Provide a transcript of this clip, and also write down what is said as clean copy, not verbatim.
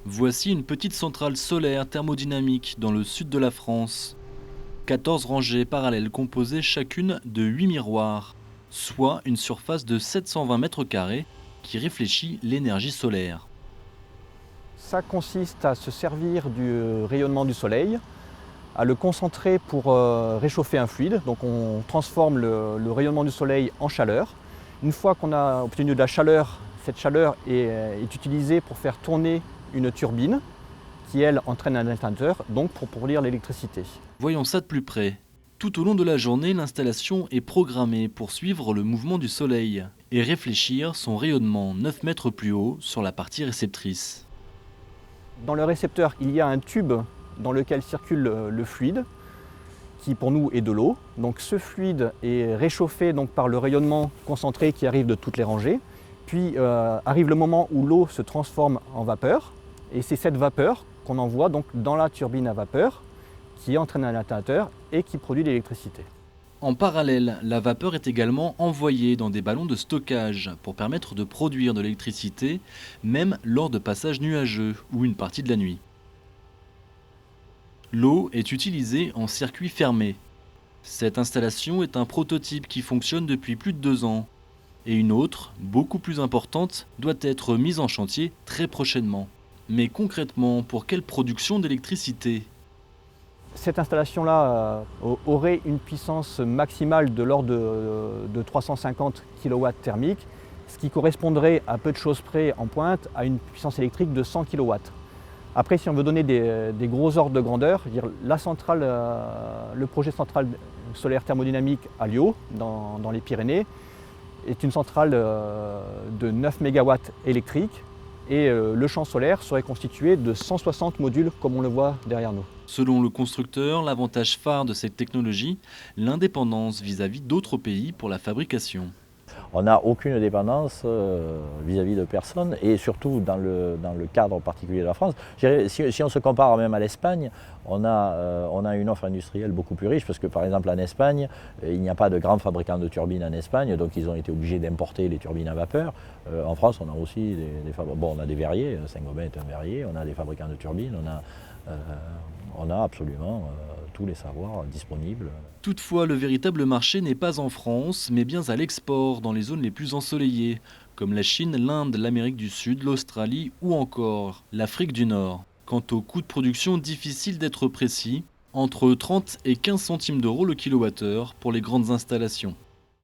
Voici une petite centrale solaire thermodynamique dans le sud de la France. 14 rangées parallèles composées chacune de 8 miroirs, soit une surface de 720 mètres carrés qui réfléchit l'énergie solaire. Ça consiste à se servir du rayonnement du soleil, à le concentrer pour réchauffer un fluide. Donc on transforme le rayonnement du soleil en chaleur. Une fois qu'on a obtenu de la chaleur, cette chaleur est utilisée pour faire tourner une turbine qui, elle, entraîne un alternateur, donc pour produire l'électricité. Voyons ça de plus près. Tout au long de la journée, l'installation est programmée pour suivre le mouvement du soleil et réfléchir son rayonnement 9 mètres plus haut sur la partie réceptrice. Dans le récepteur, il y a un tube dans lequel circule le fluide, qui pour nous est de l'eau. Donc ce fluide est réchauffé donc, par le rayonnement concentré qui arrive de toutes les rangées. Puis arrive le moment où l'eau se transforme en vapeur. Et c'est cette vapeur qu'on envoie donc, dans la turbine à vapeur qui entraîne un alternateur et qui produit de l'électricité. En parallèle, la vapeur est également envoyée dans des ballons de stockage pour permettre de produire de l'électricité, même lors de passages nuageux ou une partie de la nuit. L'eau est utilisée en circuit fermé. Cette installation est un prototype qui fonctionne depuis plus de 2 ans. Et une autre, beaucoup plus importante, doit être mise en chantier très prochainement. Mais concrètement, pour quelle production d'électricité ? Cette installation-là aurait une puissance maximale de l'ordre de 350 kW thermiques, ce qui correspondrait à peu de choses près en pointe à une puissance électrique de 100 kW. Après, si on veut donner des gros ordres de grandeur, la centrale, le projet centrale solaire thermodynamique à Lio, dans les Pyrénées, est une centrale de 9 MW électriques et le champ solaire serait constitué de 160 modules comme on le voit derrière nous. Selon le constructeur, l'avantage phare de cette technologie, l'indépendance vis-à-vis d'autres pays pour la fabrication. On n'a aucune dépendance vis-à-vis de personne et surtout dans le cadre particulier de la France. Si on se compare même à l'Espagne, on a une offre industrielle beaucoup plus riche parce que par exemple en Espagne, il n'y a pas de grands fabricants de turbines en Espagne, donc ils ont été obligés d'importer les turbines à vapeur. En France, on a aussi on a des verriers, Saint-Gobain est un verrier, on a des fabricants de turbines, on a absolument tous les savoirs disponibles. Toutefois, le véritable marché n'est pas en France, mais bien à l'export, dans les zones les plus ensoleillées, comme la Chine, l'Inde, l'Amérique du Sud, l'Australie ou encore l'Afrique du Nord. Quant au coût de production, difficile d'être précis, entre 30 et 15 centimes d'euros le kilowattheure pour les grandes installations.